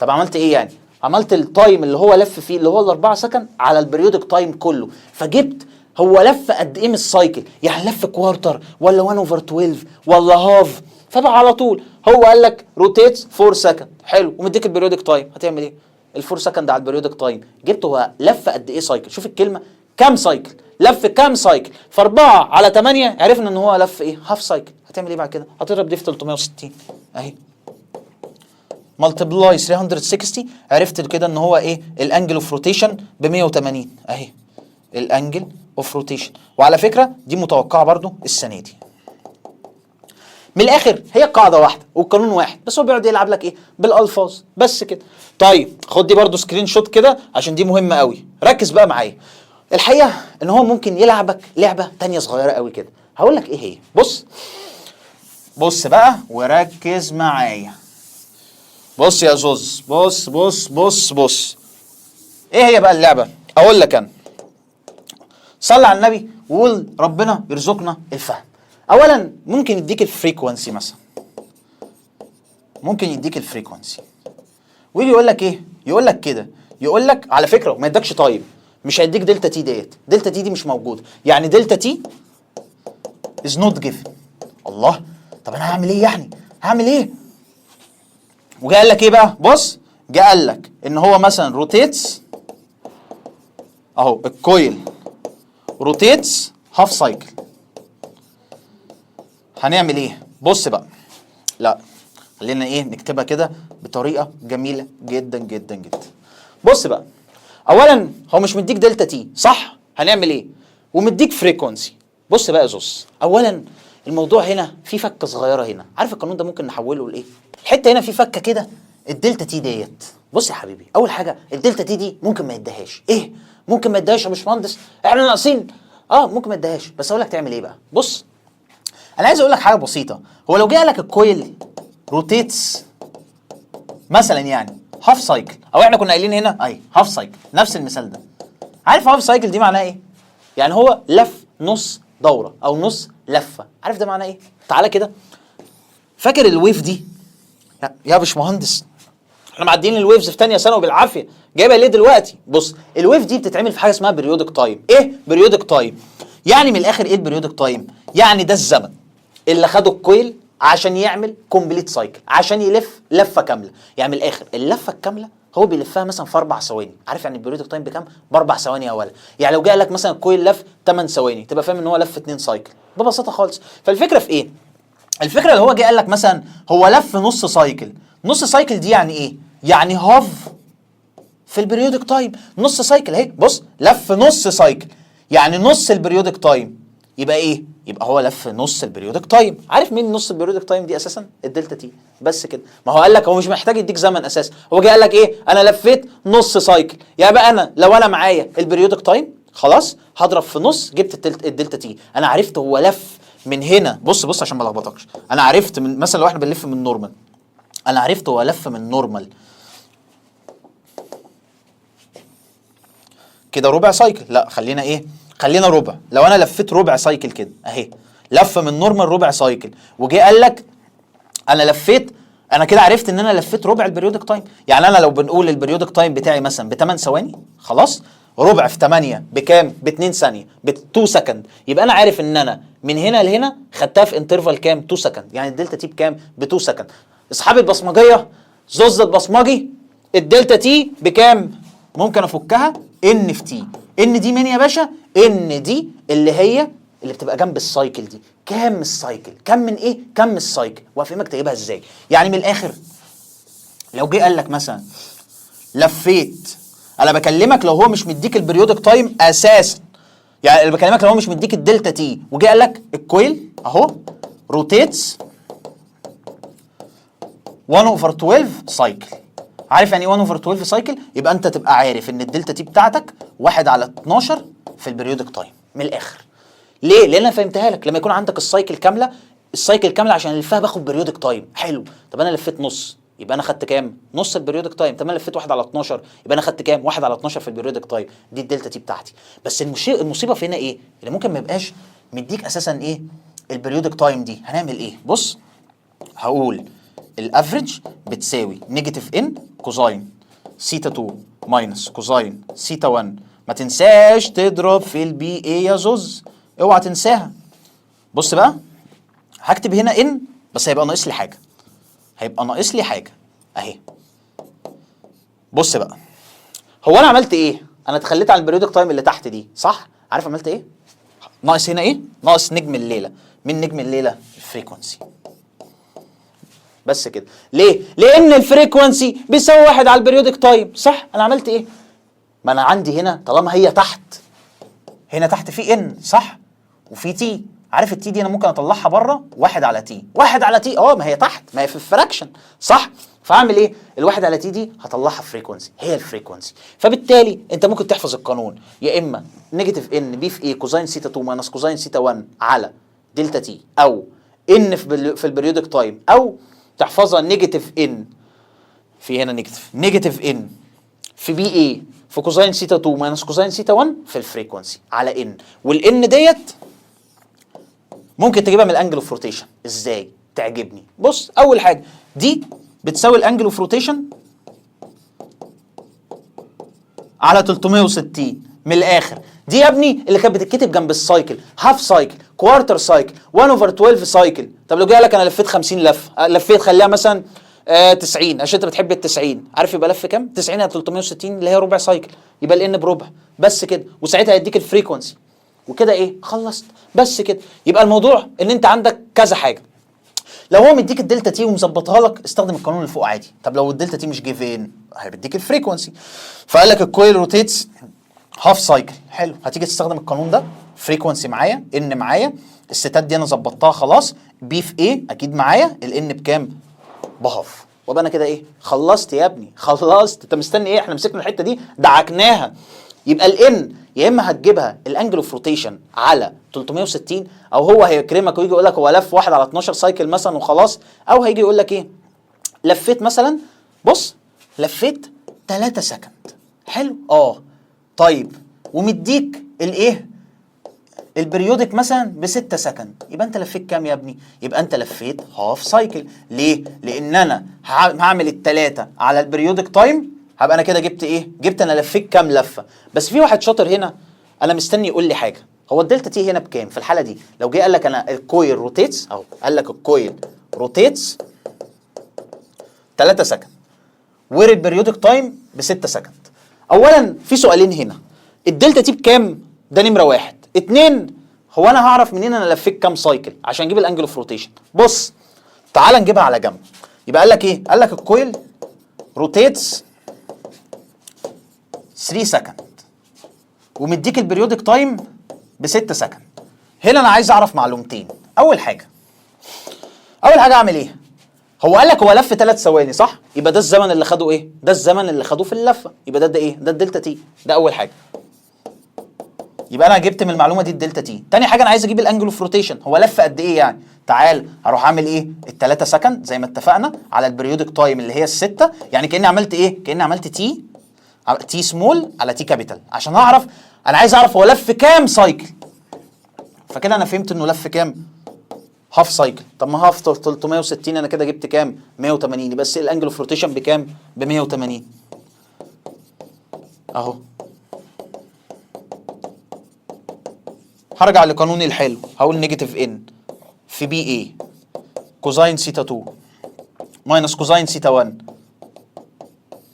طب عملت ايه يعني؟ عملت التايم اللي هو لف فيه اللي هو ال 4 سكند على البريودك تايم كله، فجبت هو لف قد ايه من السايكل، يعني لف كوارتر ولا 1 اوفر 12 ولا هاف. فبقى على طول هو قال لك روتيتس 4 سكند. حلو، ومديك البريودك تايم، هتعمل ايه؟ ال 4 سكند على البريودك تايم، جبت هو لف قد ايه سايكل. شوف الكلمه كام سايكل، لف كام سايكل، ف 4 على 8 عرفنا ان هو لف ايه؟ هاف سايكل. هتعمل ايه بعد كده؟ هتضرب دي في 360 اهي، ملتبلاي 360، عرفت كده ان هو ايه؟ الانجل اوف روتيشن ب 180 اهي، الانجل اوف روتيشن. وعلى فكره دي متوقعه برضو السنه دي. من الاخر هي قاعده واحده والقانون واحد، بس هو بيقعد يلعب لك ايه بالالفاظ بس كده. طيب خد دي برضو سكرين شوت كده عشان دي مهمه قوي، ركز بقى معايا. الحقيقه ان هو ممكن يلعبك لعبه تانية صغيره قوي كده، هقول لك ايه هي. بص بقى وركز معايا. بص يا زوز، بص ايه هي بقى اللعبه؟ اقول لك انا، صلي على النبي وقول ربنا يرزقنا الفهم. اولا ممكن يديك الفريكوانسي مثلا، ممكن يديك الفريكوانسي ويجي يقول لك ايه، يقول لك كده، يقول لك على فكره ما يدكش تايم، مش هيديك دلتا تي ديت، دلتا تي دي مش موجوده، يعني دلتا تي از نوت جيفن. الله، طب انا هعمل ايه يعني؟ هعمل ايه؟ وجا قال لك ايه بقى؟ بص، جا قال لك ان هو مثلا روتيتس اهو، الكويل روتيتس هاف سايكل. هنعمل ايه؟ بص بقى، لا خلينا ايه نكتبها كده بطريقه جميله جدا جدا جدا. بص بقى، اولا هو مش مديك دلتا تي صح؟ هنعمل ايه؟ ومديك فريكونسي. بص بقى يا زوز، اولا الموضوع هنا في فكه صغيره هنا، عارف القانون ده ممكن نحوله لايه؟ الحته هنا في فكه كده، الدلتا تي ديت. بص يا حبيبي، اول حاجه الدلتا تي دي ممكن ما يديهاش. ايه ممكن ما يديهاش يا باشمهندس؟ احنا ناقصين. ممكن ما يديهاش، بس اقول لك تعمل ايه بقى. بص انا عايز اقول لك حاجه بسيطه، هو لو جه قال لك الكويل روتيتس مثلا يعني هاف سايكل، او احنا كنا قايلين هنا اي هاف سايكل، نفس المثال ده. عارف هاف سايكل دي معناها ايه؟ يعني هو لف نص دوره او نص لفه. عارف ده معناه ايه؟ تعالى كده، فاكر الويف دي؟ يا باشمهندس احنا معديين الويفز في ثانيه ثانوي بالعافيه، جايبها ليه دلوقتي؟ بص الويف دي بتتعمل في حاجه اسمها بريودك تايم. ايه بريودك تايم؟ يعني من الاخر ايه البريودك تايم؟ يعني ده الزمن اللي خده الكويل عشان يعمل كومبليت سايكل، عشان يلف لفه كامله. يعني من الاخر اللفه الكامله هو بيلفها مثلا في 4 ثواني. عارف يعني البريودك تايم بكام؟ ب4 ثواني يا ولد. يعني لو جه لك مثلا الكويل لف 8 ثواني تبقى فاهم ان هو لف 2 سايكل ببساطه خالص. فالفكره في ايه؟ الفكره اللي هو جه قال لك مثلا هو لف نص سايكل. نص سايكل دي يعني ايه؟ يعني هاف في البريودك تايم. نص سايكل اهي، بص لف نص سايكل يعني نص البريودك تايم. يبقى ايه؟ يبقى هو لف نص البريودك تايم. عارف مين نص البريودك تايم دي اساسا؟ الدلتا تي. بس كده. ما هو قال لك هو مش محتاج يديك زمن اساسا، هو جه قال لك ايه؟ انا لفيت نص سايكل. يعني بقى انا لو انا معايا البريودك تايم خلاص هضرب في نص، جبت الدلتا تي. انا عرفت هو لف من هنا. بص عشان ما لخبطكش، انا عرفت من مثلا لو احنا بنلف من نورمال، انا عرفت هو لف من نورمال كده ربع سايكل. لا خلينا ايه، خلينا ربع. لو انا لفيت ربع سايكل كده اهي، لف من نورمال ربع سايكل، وجي قال لك انا لفيت، انا كده عرفت ان انا لفيت ربع البريودك تايم. يعني انا لو بنقول البريودك تايم بتاعي مثلا ب 8 ثواني خلاص، ربع في 8 بكام؟ ب 2 ثانيه، ب 2 سكند. يبقى انا عارف ان انا من هنا لهنا خدتها في انترفال كام؟ 2 سكند. يعني الدلتا تي بكام؟ ب 2 سكند. اصحاب البصمجيه، زوز البصمجي، الدلتا تي بكام؟ ممكن افكها ان في تي. ان دي مين يا باشا؟ ان دي اللي هي اللي بتبقى جنب السايكل دي. كام السايكل؟ كم من ايه؟ كم السايكل. وافهمك تجيبها ازاي. يعني من الاخر لو جه قال لك مثلا لفيت، انا بكلمك لو هو مش مديك البريودك تايم اساسا، يعني اللي بكلمك لو هو مش مديك الدلتا تي، وجه قال لك الكويل اهو روتيتس 1/12 سايكل. عارف يعني ايه 1/12 سايكل؟ يبقى انت تبقى عارف ان الدلتا تي بتاعتك 1/12 في البريودك تايم. من الاخر ليه؟ لان انا فهمتها لك. لما يكون عندك السايكل كامله، السايكل كامله عشان الفها باخد بريودك تايم. حلو، طب انا لفيت نص، يبقى انا خدت كام؟ نص البريودك تايم. طب انا لفيت 1/12، يبقى انا خدت كام؟ 1/12 في البريودك تايم. دي الدلتا تي بتاعتي. بس المصيبه في هنا ايه؟ اللي ممكن ما يبقاش مديك اساسا ايه البريودك تايم دي. هنعمل ايه؟ بص هقول الافريج بتساوي نيجاتيف ان كوزاين سيتا 2 ماينس كوزاين سيتا 1. ما تنساش تضرب في البي اي يا زوز، اوعى تنساها. بص بقى هكتب هنا ان، بس هيبقى ناقص لي حاجه، هيبقى ناقص لي حاجه اهي. بص بقى، هو انا عملت ايه؟ انا اتخليت عن البريودك تايم اللي تحت دي صح؟ عارف عملت ايه؟ ناقص هنا ايه؟ ناقص نجم الليله. مين نجم الليله؟ الفريكونسي. بس كده. ليه؟ لان الفريكونسي بيساوي 1 على البريودك تايم صح؟ انا عملت ايه؟ ما انا عندي هنا طالما هي تحت، هنا تحت في ان صح؟ وفي تي، عارف التي دي انا ممكن اطلعها بره 1 على تي، 1 على تي ما هي تحت، ما هي في الفراكشن صح؟ فاعمل ايه؟ ال1 على تي دي هطلعها فريكونسي، هي الفريكونسي. فبالتالي انت ممكن تحفظ القانون يا اما نيجاتيف ان بي في ايه كوزين سيتا 2 ماينس كوزين سيتا 1 على دلتا تي، او ان في البريودك تايم، او تحفظها نيجاتيف ان في هنا نيجاتيف ان في بي اي في كوزين سيتا 2 ماينس كوزين سيتا 1 في الفريكونسي على ان. والان ديت ممكن تجيبها من الانجل اوف روتيشن. ازاي؟ تعجبني. بص، اول حاجه دي بتساوي الانجل اوف روتيشن على 360 من الاخر. دي يا ابني اللي كانت بتتكتب جنب السايكل، هاف سايكل، كوارتر سايكل، 1 اوفر 12 سايكل. طب لو جاي لك انا لفيت 50 لفه، لفيت خليها مثلا 90 عشان انت بتحب ال 90، عارف يبقى لف كام؟ 90 على 360 اللي هي ربع سايكل، يبقى الان بربع بس كده، وساعتها هيديك الفريكونسي. وكده ايه؟ خلصت بس كده. يبقى الموضوع ان انت عندك كذا حاجه. لو هو مديك الدلتا تي ومظبطها لك، استخدم القانون اللي فوق عادي. طب لو الدلتا تي مش جيفين، هيديك الفريكونسي. فقال لك الكويل روتيتس هاف سايكل، حلو، هتيجي تستخدم القانون ده. فريكونسي معايا، ان معايا، الستات دي انا ظبطتها خلاص، بي في ايه اكيد معايا، الان بكام؟ بهاف. وابقى انا كده ايه؟ خلصت يا ابني، خلصت. انت مستني ايه؟ احنا مسكنا الحته دي دعكناها. يبقى الان يا اما هتجيبها الانجل اوف روتيشن على 360، او هو هيكرمك ويجي يقول لك هو لف 1 على 12 سايكل مثلا وخلاص، او هيجي يقول لك ايه؟ لفيت مثلا، بص، لفيت 3 سكند. حلو؟ طيب، ومديك الايه؟ البريودك مثلا ب6 سكند، يبقى انت لفيت كام يا ابني؟ يبقى انت لفيت هاف سايكل. ليه؟ لان انا هعمل التلاتة على البريودك تايم، هبقى انا كده جبت ايه؟ جبت انا لفيت كام لفه. بس في واحد شاطر هنا انا مستني يقول لي حاجه، هو الدلتا تي هنا بكام في الحاله دي؟ لو جه قال لك انا الكويل روتيتس اهو، قال لك الكويل روتيتس 3 سكند والبريودك تايم ب6 سكند. اولا في سؤالين هنا، الدلتا تي بكام؟ ده نمره 1. 2، هو انا هعرف منين انا لفيت كام سايكل عشان اجيب الانجل اوف روتيشن؟ بص، تعال نجيبها على جنب. يبقى قال لك ايه؟ قال لك الكويل روتيتس 3 سكند ومديك البريودك تايم ب6 سكند. هنا انا عايز اعرف معلومتين. اول حاجه اعمل ايه؟ هو قال لك هو لف 3 ثواني صح؟ يبقى ده الزمن اللي خده ايه؟ ده الزمن اللي خدوه في اللفه، يبقى ده ايه؟ ده الدلتا تي. ده اول حاجه. يبقى انا جبت من المعلومه دي الدلتا تي. تاني حاجه انا عايز اجيب الانجل اوف روتيشن، هو لف قد ايه يعني؟ تعال هروح اعمل ايه؟ ال3 سكند زي ما اتفقنا على البريودك تايم اللي هي ال6، يعني كاني عملت ايه؟ كاني عملت تي سمول على تي كابيتال، عشان اعرف انا عايز اعرف هو لف كام سايكل. فكده انا فهمت انه لف كام؟ هاف سايكل. طب ما هاف 360 انا كده جبت كام؟ 180. بس الانجل اوف روتيشن بكام؟ ب 180 اهو. هرجع لقانوني الحلو، هقول نيجاتيف ان في بي اي كوزين سيتا 2 ماينس كوزين سيتا 1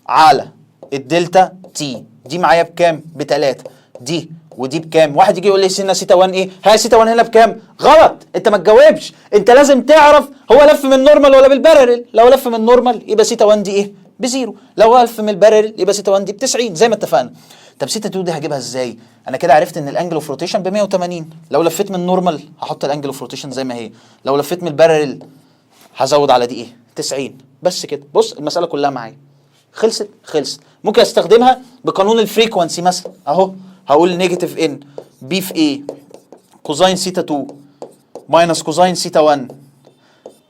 على الدلتا تي. دي معايا بكام؟ ب3. دي ودي بكام؟ واحد يجي يقول لي سينا سيتا 1 ايه؟ ها سيتا 1 هنا بكام؟ غلط، انت ما تجاوبش، انت لازم تعرف هو لف من النورمال ولا بالبارل. لو لف من النورمال يبقى سيتا 1 دي ايه؟ ب0. لو لف من البارل يبقى سيتا 1 دي ب90 زي ما اتفقنا. طب سيتا 2 دي هجيبها ازاي؟ انا كده عرفت ان الانجل اوف روتيشن ب 180. لو لفيت من النورمال هحط الانجل اوف روتيشن زي ما هي، لو لفيت من البارل هزود على دي ايه؟ 90. بس كده. بص المساله كلها معايا، خلصت. ممكن استخدمها بقانون الفريكوانسي مثلا اهو، هقول نيجاتيف ان بي في ايه كوزين سيتا 2 ماينس كوزين سيتا 1.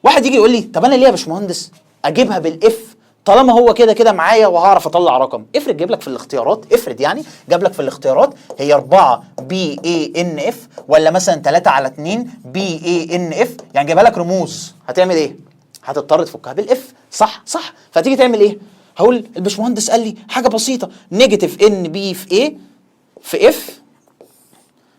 واحد يجي يقول لي طب انا ليه يا باشمهندس اجيبها بالاف طالما هو كده كده معايا وهعرف اطلع رقم؟ افرض جاب لك في الاختيارات، افرض يعني جاب لك في الاختيارات هي 4 بي اي ان اف ولا مثلا 3 على 2 بي اي ان اف، يعني جايبها لك رموز، هتعمل ايه؟ هتضطر تفكها بالاف. صح. فتيجي تعمل ايه؟ هقول الباشمهندس قال لي حاجه بسيطه، نيجاتيف ان بي في ايه في اف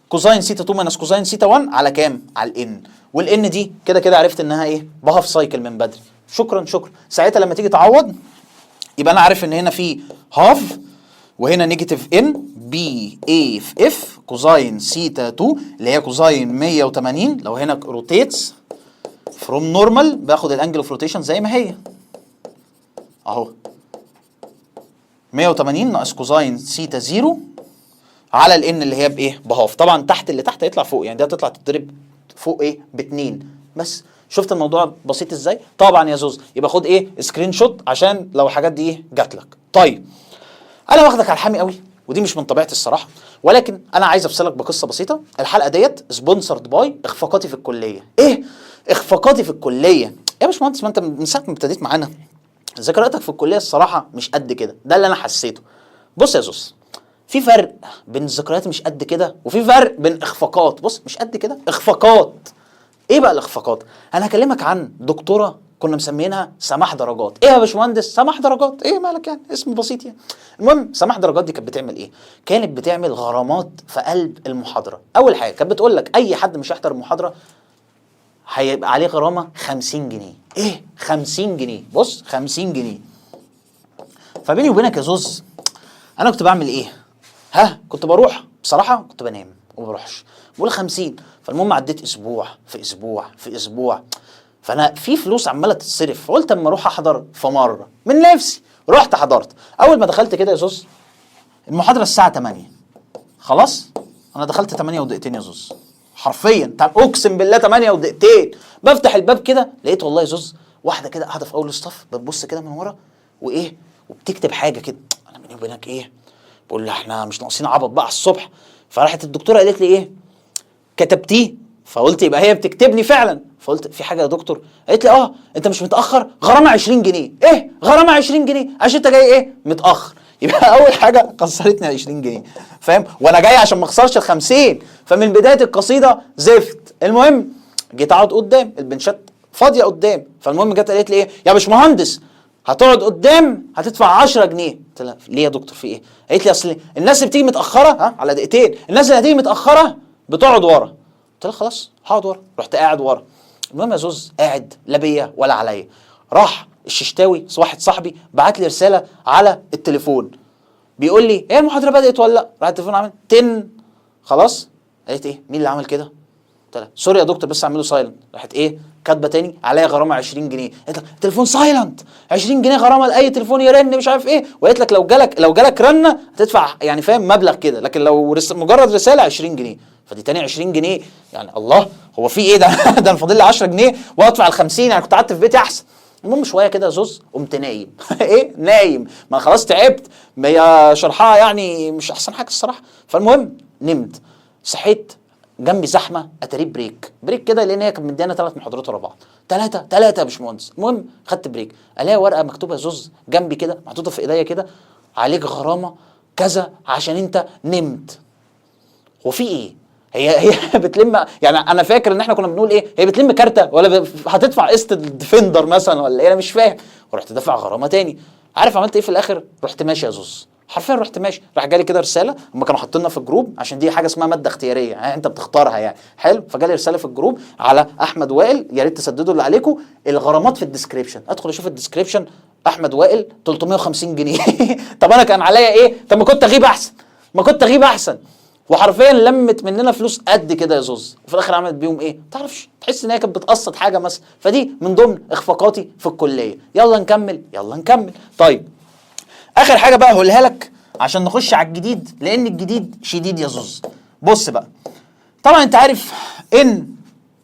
كوزين سيتا 2 ماينس كوزين سيتا 1 على كام؟ على الان. والان دي كده كده عرفت انها ايه؟ بهاف سايكل من بدري. شكرا. ساعتها لما تيجي تعوض يبقى انا عارف ان هنا في هاف وهنا نيجاتيف ان بي اي في اف كوزين سيتا 2 اللي هي كوزين 180. لو هنا روتيتس فروم نورمال باخد الانجل اوف روتيشن زي ما هي اهو، 180 ناقص كوزين سيتا 0 على الان اللي هي بايه؟ بهاف. طبعا تحت اللي تحت هيطلع فوق، يعني دي هتطلع تتضرب فوق ايه ب2 بس. شفت الموضوع بسيط ازاي؟ طبعا يا زوز يبقى خد ايه سكرين شوت عشان لو الحاجات دي ايه جات لك. طيب انا واخدك على الحامي قوي ودي مش من طبيعتي الصراحه، ولكن انا عايز افصلك بقصه بسيطه. الحلقه ديت سبونسرد باي اخفاقاتي في الكليه. ايه اخفاقاتي في الكليه يا باشمهندس؟ ما انت من ساعه ما ابتديت معانا ذكرياتك في الكليه الصراحه مش قد كده، ده اللي انا حسيته. بص يا زوز، في فرق بين الذكريات مش قد كده وفي فرق بين اخفاقات. بص مش قد كده اخفاقات. ايه بقى الاخفاقات؟ انا هكلمك عن دكتوره كنا مسمينها سماح درجات. ايه يا باشمهندس سماح درجات؟ ايه مالك يعني؟ اسم بسيط يعني. المهم سماح درجات دي كانت بتعمل ايه؟ كانت بتعمل غرامات في قلب المحاضره. اول حاجه كانت بتقول لك اي حد مش هيحضر المحاضره هيبقى عليه غرامه 50 جنيه. ايه 50 جنيه؟ بص 50 جنيه. فبيني وبينك يا زوز انا كنت بعمل ايه؟ كنت بروح بصراحه، كنت بنام وما بروحش. بقول 50. فالمهم عديت اسبوع في اسبوع في اسبوع، فانا في فلوس عماله تتصرف، فقلت اما اروح احضر. فمره من نفسي رحت حضرت. اول ما دخلت كده يا زوز المحاضره الساعه 8 خلاص، انا دخلت 8 ودقيقتين يا زوز حرفيا. اقسم بالله 8 ودقيقتين. بفتح الباب كده لقيت والله يا زوز واحده كده قاعده في اول الصف بتبص كده من ورا وايه وبتكتب حاجه كده. انا بيني وبينك ايه بقول لها احنا مش ناقصين عبط بقى على الصبح. فراحت الدكتوره قالت لي ايه كتبتيه؟ فقلت يبقى هي بتكتبني فعلا. فقلت في حاجه يا دكتور؟ قالت لي انت مش متاخر، غرامه 20 جنيه. ايه غرامه 20 جنيه عشان انت جاي ايه متاخر؟ يبقى اول حاجه خسرتني 20 جنيه فاهم، وانا جاي عشان ما اخسرش ال 50. فمن بدايه القصيده زفت. المهم جيت اقعد قدام البنشات فاضيه قدام. فالمهم جت قالت لي ايه يا باشمهندس هتقعد قدام هتدفع 10 جنيه. قلت لها ليه يا دكتور في ايه؟ قالت لي اصل الناس اللي بتيجي متاخره على دقيقتين، الناس اللي هتيجي متاخره بتقعد ورا. قلت لها خلاص هقعد ورا. رحت قاعد ورا. المهم يا زوز قاعد لا بيا ولا عليا. راح الششتاوي واحد صاحبي بعت لي رساله على التليفون بيقول لي ايه المحاضره بدات ولا لا؟ راح التليفون عامل تن. خلاص قالت ايه مين اللي عمل كده؟ قلت لها سوري يا دكتور بس اعمله سايلنت. راحت ايه كاتبه تاني عليا غرامه 20 جنيه. قالت لك التليفون سايلنت 20 جنيه غرامه لاي تليفون يرن مش عارف ايه. وقالت لك لو جالك رنه هتدفع يعني فاهم مبلغ كده، لكن لو مجرد رساله 20 جنيه. فدي تاني 20 جنيه يعني الله هو في ايه ده؟ ده انا فاضل لي 10 جنيه وادفع ال 50. يعني كنت قعدت في بيتي احسن. المهم شويه كده يا زوز قمت نايم. ايه نايم ما خلاص تعبت، ما هي شرحها يعني مش احسن حاجه الصراحه. فالمهم نمت صحيت جنبي زحمه اتاري بريك كده لان هي كانت مديانا 3 محاضرات ورا بعض. ثلاثه يا باشمهندس. المهم خدت بريك الاقي ورقه مكتوبه يا زوز جنبي كده محطوطه في ايديا كده عليك غرامه كذا عشان انت نمت. هو في ايه؟ هي بتلم يعني انا فاكر ان احنا كنا بنقول ايه هي بتلم كارته ولا هتدفع قسط الديفندر مثلا ولا ايه؟ انا مش فاهم. ورحت دافع غرامه تاني. عارف عملت ايه في الاخر؟ رحت ماشي يا زوز حرفيا رحت ماشي. راح جالي كده رساله، هم كانوا حاطيننا في الجروب عشان دي حاجه اسمها ماده اختياريه يعني انت بتختارها يعني حلو. فجالي رساله في الجروب على احمد وائل يا ريت تسددوا اللي عليكم، الغرامات في الديسكريبشن. ادخل اشوف الديسكريبشن احمد وائل 350 جنيه. طب انا كان عليا ايه؟ طب ما كنت اغيب احسن. وحرفيا لمت مننا فلوس قد كده يا زوز وفي الاخر عملت بيهم ايه؟ تعرفش تحس ان هي كانت بتقسط حاجه مثلا. فدي من ضمن اخفاقاتي في الكليه. يلا نكمل. طيب اخر حاجه بقى هقولها لك عشان نخش على الجديد لان الجديد شديد يا زوز. بص بقى طبعا انت عارف ان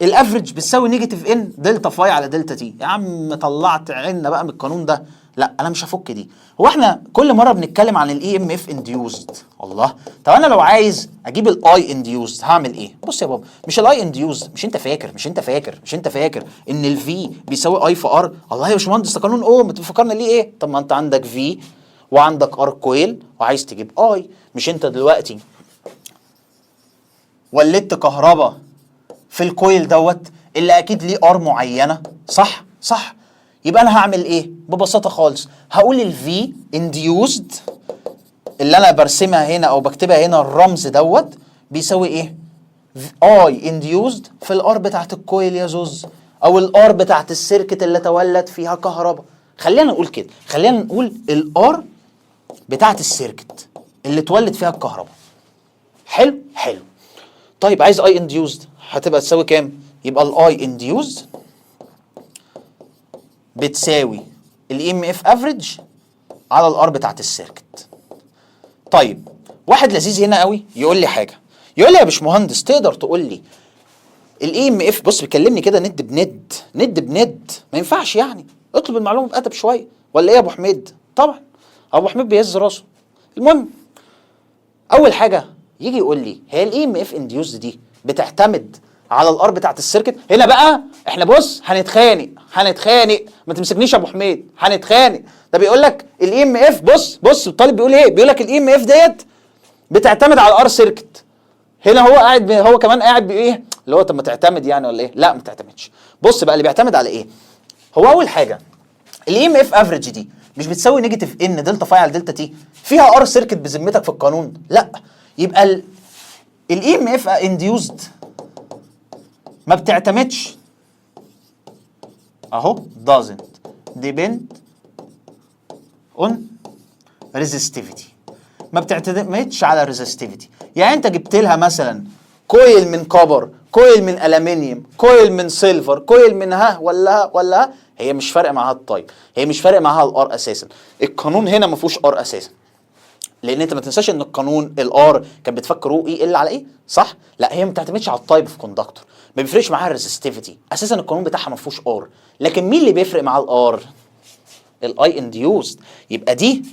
الافريج بتساوي نيجاتيف ان دلتا فاي على دلتا تي. يا عم طلعت عنا بقى من القانون ده. لا انا مش هفك دي. هو احنا كل مره بنتكلم عن الاي ام اف انديوزد. الله طب انا لو عايز اجيب الاي انديوزد هعمل ايه؟ بص يا بابا مش الاي انديوزد مش انت فاكر ان الفي بيساوي اي في ار. الله يا باشمهندس ده قانون اوم بتفكرنا ليه ايه؟ طب ما انت عندك في وعندك ار كويل وعايز تجيب اي. مش انت دلوقتي ولدت كهرباء في الكويل دوت اللي اكيد ليه ار معينه صح. يبقى انا هعمل ايه؟ ببساطه خالص هقول الفي انديوزد اللي انا برسمها هنا او بكتبها هنا الرمز دوت بيساوي ايه؟ اي انديوزد في الار بتاعت الكويل يا زوز او الار بتاعت السيركت اللي تولد فيها كهرباء. خلينا نقول كده، خلينا نقول الار بتاعت السيركت اللي تولد فيها الكهرباء. حلو. طيب عايز اي انديوزد هتبقى تساوي كام؟ يبقى الاي انديوزد بتساوي الاي ام اف افريج على الار بتاعت السيركت. طيب واحد لذيذ هنا قوي يقول لي حاجه، يقول لي يا باشمهندس تقدر تقول لي الاي ام اف بص بيكلمني كده ند بند، ند بند، ما ينفعش يعني. اطلب المعلومه بادب شويه، ولا ايه يا ابو حميد؟ طبعا ابو حميد بيهز راسه. المهم اول حاجه يجي يقول لي هي الاي ام اف انديوز دي بتعتمد على الار بتاعت السيركت. هنا بقى احنا بص هنتخانق، ما تمسكنيش يا ابو حميد، هنتخانق. ده بيقول لك الاي ام اف، بص الطالب بيقول ايه، بيقول لك الاي ام اف ديت بتعتمد على الار سيركت. هنا هو قاعد هو كمان قاعد بايه اللي هو طب ما تعتمد يعني ولا ايه؟ لا ما تعتمدش. بص بقى اللي بيعتمد على ايه. هو اول حاجه الاي ام اف افريج دي مش بتساوي نيجاتيف ان دلتا فاي على دلتا تي، فيها ار سيركت بذمتك في القانون؟ لا. يبقى الاي ام اف انديوزد ما بتعتمدش اهو doesn't depend on resistivity، ما بتعتمدش على الريزستيفيتي. يعني انت جبت لها مثلا كويل من كوبر، كويل من الومنيوم، كويل من سيلفر، كويل من ولا هي مش فارق معاها التايب، هي مش فارق معاها الار اساسا. القانون هنا ما فيهوش ار اساسا، لان انت ما تنساش ان القانون الار كان بتفك رو اي ال على ايه، صح؟ لا هي ما بتعتمدش على التايب في كوندكتور، ما بيفرقش معاها الريزستيفيتي اساسا، القانون بتاعها ما فيهوش ار. لكن مين اللي بيفرق معاه الار؟ الاي انديوزد. يبقى دي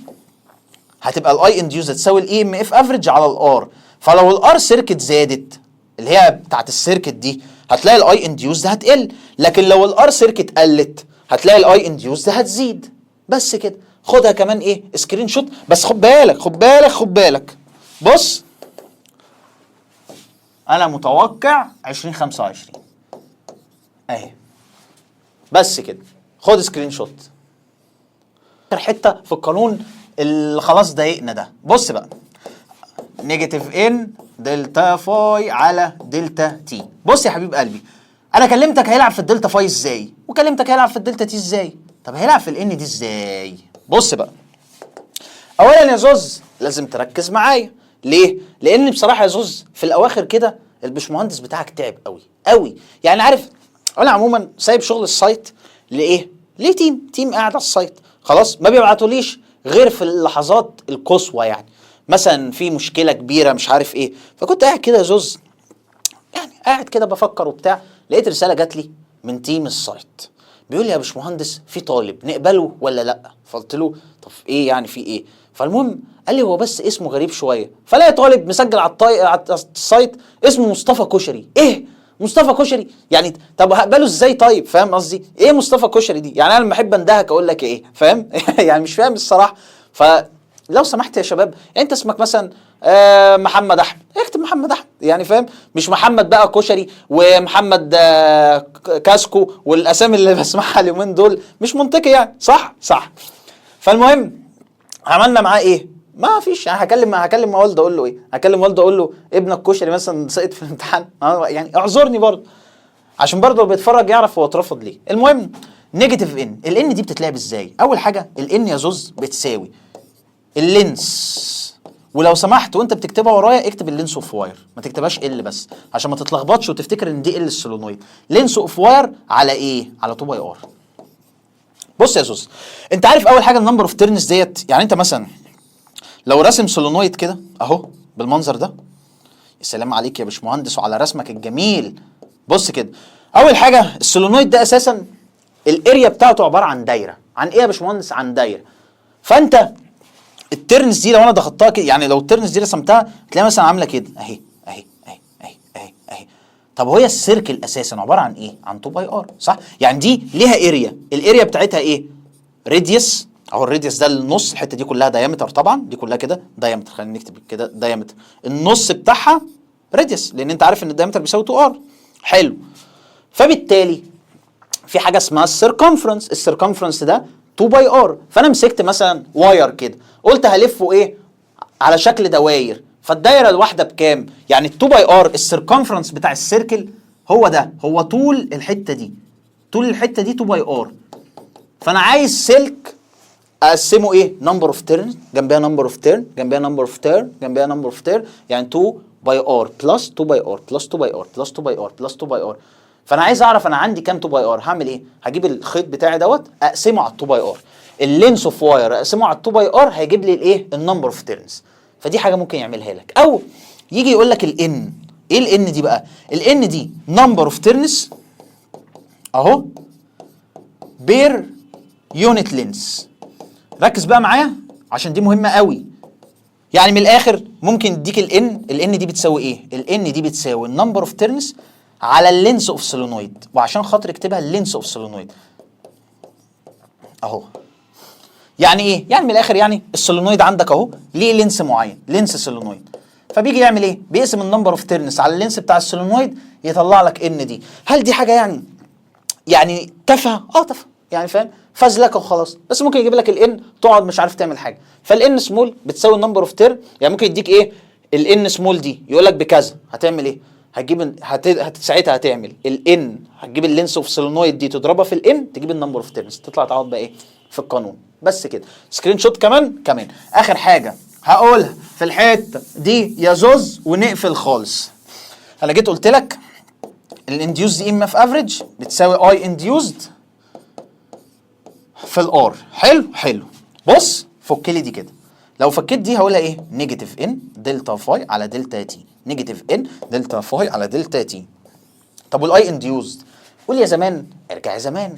هتبقى الاي انديوزد تساوي الاي ام اف افريج على الار. فلو الار سيركت زادت اللي هي بتاعت السيركت دي هتلاقي الاي انديوزد هتقل، لكن لو الار سيركت قلت هتلاقي الاي انديوزد هتزيد. بس كده. خدها كمان ايه سكرين شوت، بس خد بالك. بص انا متوقع 2025 اهي، بس كده. خد سكرين شوت. اخر حته في القانون اللي خلاص ضايقنا ده، بص بقى نيجاتيف ان دلتا فاي على دلتا تي. بص يا حبيب قلبي، انا كلمتك هيلعب في الدلتا فاي ازاي، وكلمتك هيلعب في الدلتا تي ازاي. طب هيلعب في الان دي ازاي؟ بص بقى، اولا يا زوز لازم تركز معايا. ليه؟ لان بصراحه يا زوز في الاواخر كده البشمهندس بتاعك تعب قوي. يعني عارف انا عموما سايب شغل السايت لايه؟ ليه تيم قاعد على السايت خلاص، ما بيبعتوليش غير في اللحظات القصوى، يعني مثلا في مشكله كبيره مش عارف ايه. فكنت قاعد كده يا زوز، يعني قاعد كده بفكر وبتاع، لقيت رساله جات لي من تيم السايت بيقول لي يا باشمهندس في طالب نقبله ولا لا؟ فقلت له طب ايه يعني في ايه؟ فالمهم قال لي هو بس اسمه غريب شويه. فلاقي طالب مسجل على السايت اسمه مصطفى كشري. ايه مصطفى كشري؟ يعني طب هقبله ازاي طيب؟ فاهم قصدي؟ ايه مصطفى كشري دي؟ يعني انا لما احب اندهك اقول لك ايه، فاهم؟ يعني مش فاهم الصراحه. فلو سمحت يا شباب، يعني انت اسمك مثلا محمد احمد، اكتب محمد احمد، يعني فاهم؟ مش محمد بقى كشري ومحمد كاسكو والاسامي اللي بسمعها اليومين دول، مش منطقي يعني. صح. فالمهم عملنا معاه ايه؟ ما فيش. يعني هكلم والده اقول له ايه؟ هكلم والده اقول له ابنك كشري مثلا سقط في الامتحان، يعني اعذرني برضه، عشان برضه اللي بيتفرج يعرف هو اترفض ليه. المهم نيجاتيف ان، الان دي بتتلعب ازاي؟ اول حاجه الان يا زوز بتساوي اللينس، ولو سمحت وانت بتكتبها ورايا اكتب اللينس اوف واير، ما تكتبهاش ال بس عشان ما تتلخبطش وتفتكر ان دي ال السولونويد. لينس اوف واير على ايه؟ على 2 باي ار. بص يا زوز، انت عارف اول حاجه النمبر اوف تيرنز ديت، يعني انت مثلا لو راسم سولونويد كده اهو بالمنظر ده، السلام عليك يا باشمهندس وعلى رسمك الجميل. بص كده، اول حاجه السولونويد ده اساسا الاريا بتاعته عباره عن دايره. عن ايه يا باشمهندس؟ عن دايره. فانت الترنز دي لو انا ضغطتها كده، يعني لو الترنز دي رسمتها تلاقي مثلا عامله كده اهي. طب هي السيركل اساسا عباره عن ايه؟ عن 2 باي ار، صح؟ يعني دي ليها اريا، الاريا بتاعتها ايه؟ راديوس اهو. الراديوس ده النص، الحته دي كلها دايمتر، طبعا دي كلها كده دايمتر، خلينا نكتب كده دايمتر، النص بتاعها راديوس، لان انت عارف ان الدايمتر بيساوي 2 ار. حلو. فبالتالي في حاجه اسمها السيركمفرنس، السيركمفرنس ده 2 باي ار. فانا مسكت مثلا واير كده قلت هلفه ايه؟ على شكل دواير. فالدايره الواحده بكام؟ يعني ال 2 باي ار السيركمفرنس بتاع السيركل هو ده، هو طول الحته دي، طول الحته دي 2 باي ار. فانا عايز سلك اقسمه ايه؟ نمبر اوف تيرن جنبها نمبر اوف تيرن جنبها نمبر اوف تيرن جنبها نمبر اوف تيرن، يعني 2 باي ار بلس 2 باي ار بلس 2 باي ار بلس 2 باي ار بلس 2 باي ار. فانا عايز اعرف انا عندي كام 2 باي ار. هعمل ايه؟ هجيب الخيط بتاعي دوت اقسمه على 2 باي ار، اللينس اوف واير اقسمه على 2 باي ار، هيجيب لي الايه؟ النمبر اوف تيرنز. فدي حاجه ممكن يعملها لك. او يجي يقول لك الان، ايه الان دي بقى؟ الان دي نمبر اوف تيرنز اهو بير يونت لينس. ركز بقى معايا عشان دي مهمه قوي. يعني من الاخر ممكن يديك الان دي بتساوي ايه؟ الان دي بتساوي النمبر اوف تيرنز على اللينس اوف سولينويد، وعشان خاطر اكتبها اللينس اوف سولينويد اهو. يعني ايه؟ يعني من الاخر يعني السولينويد عندك اهو ليه لينس معين، لينس سولينويد، فبيجي يعمل ايه؟ بيقسم النمبر اوف تيرنز على اللينس بتاع السولينويد يطلع لك ان دي. هل دي حاجه يعني تافهه؟ تافهه يعني، فاهم؟ فازلكه وخلاص، بس ممكن يجيب لك الان تقعد مش عارف تعمل حاجه. فالان سمول بتساوي النمبر اوف تيرن، يعني ممكن يديك ايه؟ الان سمول دي يقول لك بكذا، هتعمل ايه؟ هتجيب ساعتها هتعمل الان، هتجيب اللينس اوف سولينويد دي تضربها في الان تجيب النمبر اوف تيرنز، تطلع تعوض بقى ايه؟ في القانون. بس كده. سكرين شوت كمان اخر حاجه هقولها في الحته دي يا زوز ونقفل خالص. انا جيت قلت لك الانديوزد ام اف افريج بتساوي اي انديوزد في الار. حلو. بص فك لي دي كده، لو فكيت دي هقولها ايه؟ نيجاتيف ان دلتا فاي على دلتا تي، نيجاتيف ان دلتا فاي على دلتا تي. طب والاي انديوزد؟ قول يا زمان، ارجع يا زمان.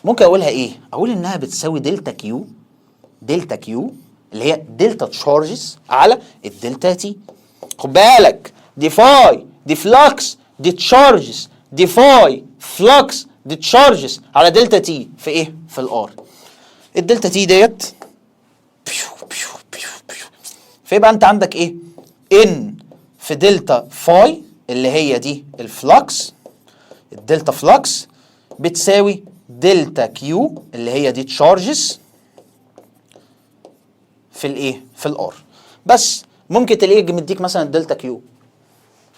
ممكن اقولها ايه؟ اقول انها بتساوي دلتا كيو اللي هي دلتا تشارجز على الدلتا تي. خد بالك دي فاي دي فلكس دي تشارجز، دي فاي فلكس دي تشارجز على دلتا تي في ايه؟ في الار. الدلتا تي ديت فيبقى انت عندك ايه؟ ان في دلتا فاي اللي هي دي الفلكس، الدلتا فلكس بتساوي دلتا كيو اللي هي دي تشارجز في الايه؟ في الار. بس ممكن تلاقيه مديك مثلا الدلتا كيو،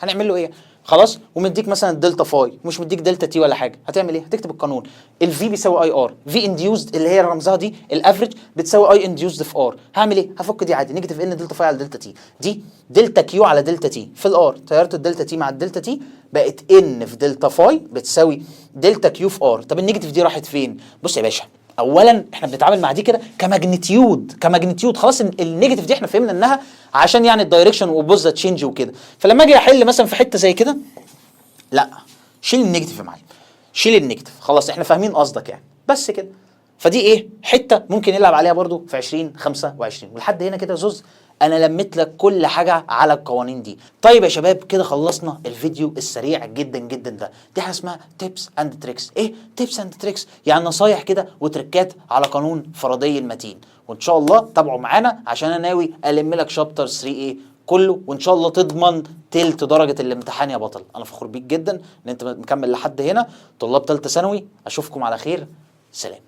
هنعمل له ايه؟ خلاص، ومديك مثلا الدلتا فاي، مش مديك دلتا تي ولا حاجه، هتعمل ايه؟ هتكتب القانون. الفي بيساوي اي ار، في انديوزد اللي هي رمزها دي الافريج بتساوي اي انديوزد في ار. هعمل ايه؟ هفك دي عادي، نيجاتيف ان دلتا فاي على دلتا تي، دي دلتا كيو على دلتا تي في الار، طيرت الدلتا تي مع الدلتا تي بقت ان في دلتا فاي بتساوي دلتا كيو في ار. طب النيجاتيف دي راحت فين؟ بص يا باشا، اولا احنا بنتعامل مع دي كده كماجنتيود خلاص. النيجاتيف دي احنا فهمنا انها عشان يعني الدايركشن واوبوزيت تشينج وكده. فلما اجي احل مثلا في حته زي كده، لا شيل النيجاتيف يا معلم، شيل النيجاتيف، خلاص احنا فاهمين قصدك يعني، بس كده. فدي ايه؟ حته ممكن يلعب عليها برضو في 2025. ولحد هنا كده زوز انا لميت لك كل حاجه على القوانين دي. طيب يا شباب كده خلصنا الفيديو السريع جدا ده. دي حاجه اسمها تيبس اند تريكس. ايه تيبس اند تريكس؟ يعني نصايح كده وتركات على قانون فاراداي المتين. وان شاء الله تابعوا معانا عشان انا ناوي الم لك شابتر 3 ايه كله، وان شاء الله تضمن تلت درجه الامتحان يا بطل. انا فخور بيك جدا ان انت مكمل لحد هنا. طلاب ثالثه ثانوي اشوفكم على خير، سلام.